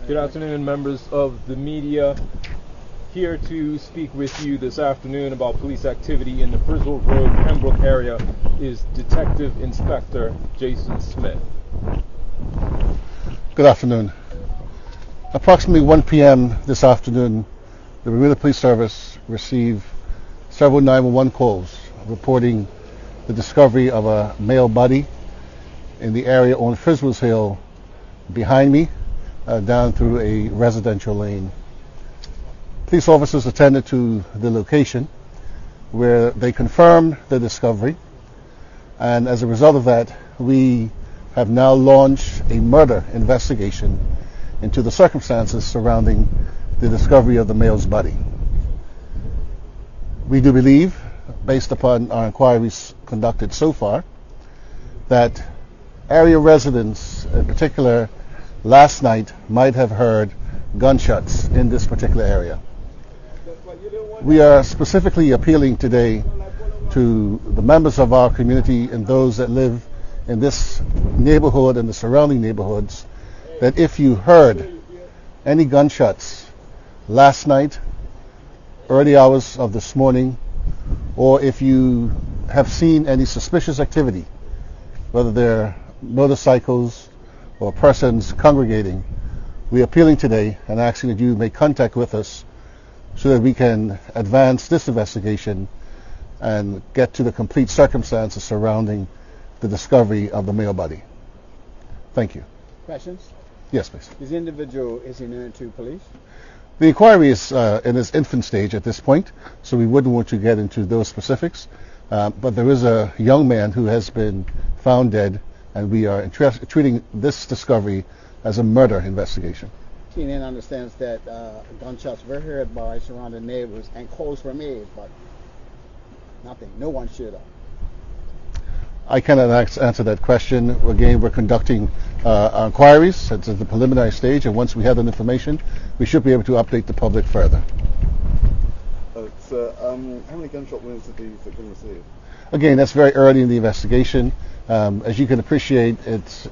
Good afternoon, members of the media. Here to speak with you this afternoon about police activity in the Friswell Road, Pembroke area is Detective Inspector Jason Smith. Good afternoon. Approximately 1 p.m. this afternoon, the Bermuda Police Service received several 911 calls reporting the discovery of a male body in the area on Friswell's Hill behind me, down through a residential lane. Police officers attended to the location where they confirmed the discovery, and as a result of that, we have now launched a murder investigation into the circumstances surrounding the discovery of the male's body. We do believe, based upon our inquiries conducted so far, that area residents, in particular, last night might have heard gunshots in this particular area. We are specifically appealing today to the members of our community and those that live in this neighborhood and the surrounding neighborhoods that if you heard any gunshots last night, early hours of this morning, or if you have seen any suspicious activity, whether they're motorcycles or persons congregating, we're appealing today and asking that you make contact with us so that we can advance this investigation and get to the complete circumstances surrounding the discovery of the male body. Thank you. Questions? Yes, please. This individual is known to police? The inquiry is in its infant stage at this point, so we wouldn't want to get into those specifics. But there is a young man who has been found dead, and we are treating this discovery as a murder investigation. CNN understands that gunshots were heard by surrounding neighbors and calls were made, but nothing. No one showed up. I cannot answer that question. Again, we're conducting our inquiries at the preliminary stage, and once we have that information, we should be able to update the public further. How many gunshot wounds have these been received? Again, that's very early in the investigation. As you can appreciate,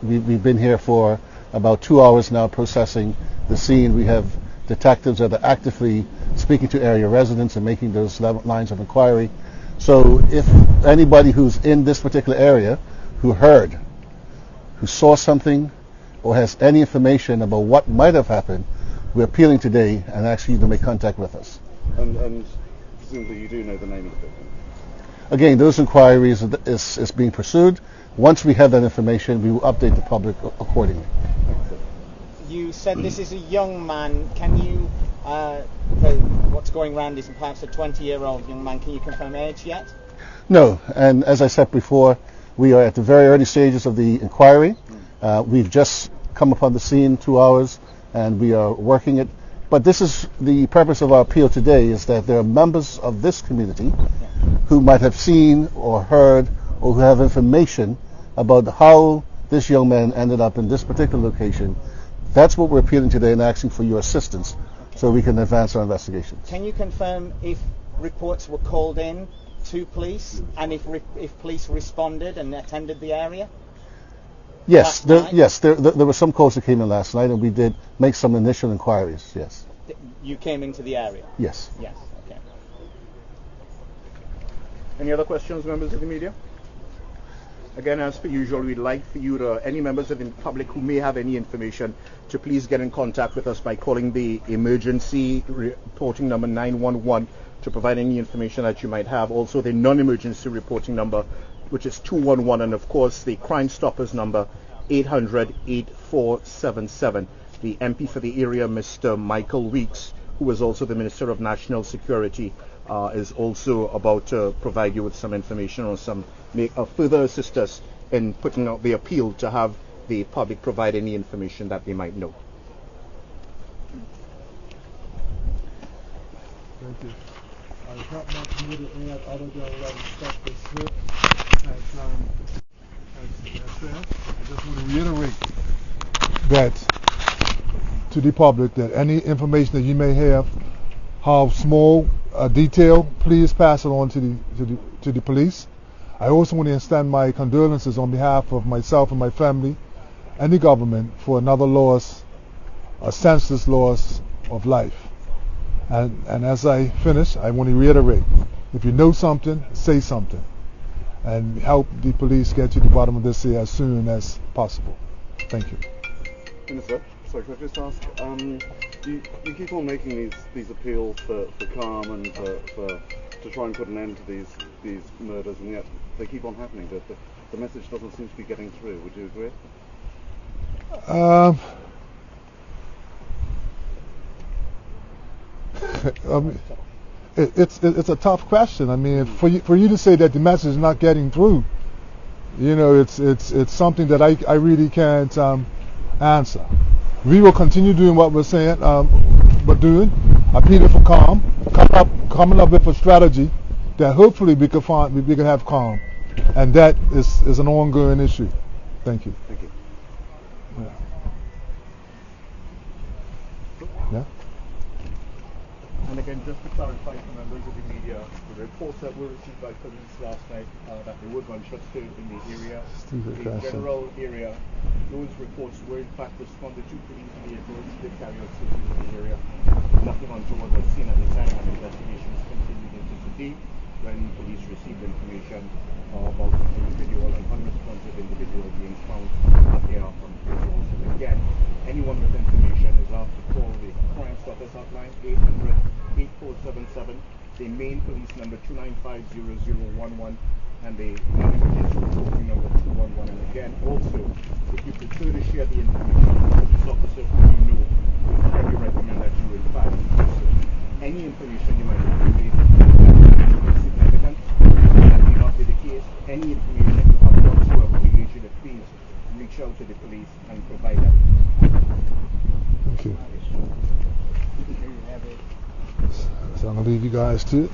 we've been here for about 2 hours now processing the scene. We have detectives that are actively speaking to area residents and making those lines of inquiry. So if anybody who's in this particular area who heard, who saw something, or has any information about what might have happened, we're appealing today and asking you to make contact with us. And presumably you do know the name of the victim? Again, those inquiries is being pursued. Once we have that information, we will update the public accordingly. You said this is a young man. Can you, what's going around is perhaps a 20-year-old young man. Can you confirm age yet? No, and as I said before, we are at the very early stages of the inquiry. We've just come upon the scene 2 hours, and we are working it. But this is the purpose of our appeal today, is that there are members of this community who might have seen or heard or who have information about how this young man ended up in this particular location. That's what we're appealing today and asking for your assistance so we can advance our investigations. Can you confirm if reports were called in to police and if police responded and attended the area? Yes, there were some calls that came in last night, and we did make some initial inquiries, yes. You came into the area? Yes. Yes, okay. Any other questions, members of the media? Again, as per usual, we'd like for you to, any members of the public who may have any information, to please get in contact with us by calling the emergency reporting number 911 to provide any information that you might have. Also, the non-emergency reporting number, which is 211, and of course, the Crime Stoppers number, 800-8477. The MP for the area, Mr. Michael Weeks, who is also the Minister of National Security, is also about to provide you with some information or further assist us in putting out the appeal to have the public provide any information that they might know. Thank you. It's not much needed other than letting stuff to slip. As said, I just want to reiterate that to the public that any information that you may have, how small a detail, please pass it on to the police. I also want to extend my condolences on behalf of myself and my family and the government for another loss a senseless loss of life. And as I finish, I want to reiterate, if you know something, say something, and help the police get to the bottom of this here as soon as possible. Thank you. Minister, sorry, could I just ask, you keep on making these appeals for calm and to try and put an end to these murders, and yet they keep on happening. The message doesn't seem to be getting through. Would you agree? It's a tough question. I mean, for you to say that the message is not getting through, it's something that I really can't answer. We will continue doing what we're saying, appealing for calm, coming up with a strategy that hopefully we can have calm, and that is an ongoing issue. Thank you. Thank you. Yeah. And again, just to clarify for members of the media, the reports that were received by police last night that there were gunshots heard in the area, the general area, those reports were in fact responded to police vehicles that carry out searches in the area. Nothing untoward was seen at the time, and investigations continued into today when police received information about an individual, an unresponsive individual being found at the from visuals. And again, anyone with information is asked to call the Crime Stoppers hotline 800-8477, the main police number 295-0011, and the non-emergency reporting number 211. And again, also, if you prefer to share the information with the police officer who you know, we highly recommend that you in fact do so. Any information you might have relayed that is significant, that may not be the case. Any information you have whatsoever related to the please reach out to the police and provide that. Thank you. So I'm going to leave you guys to it.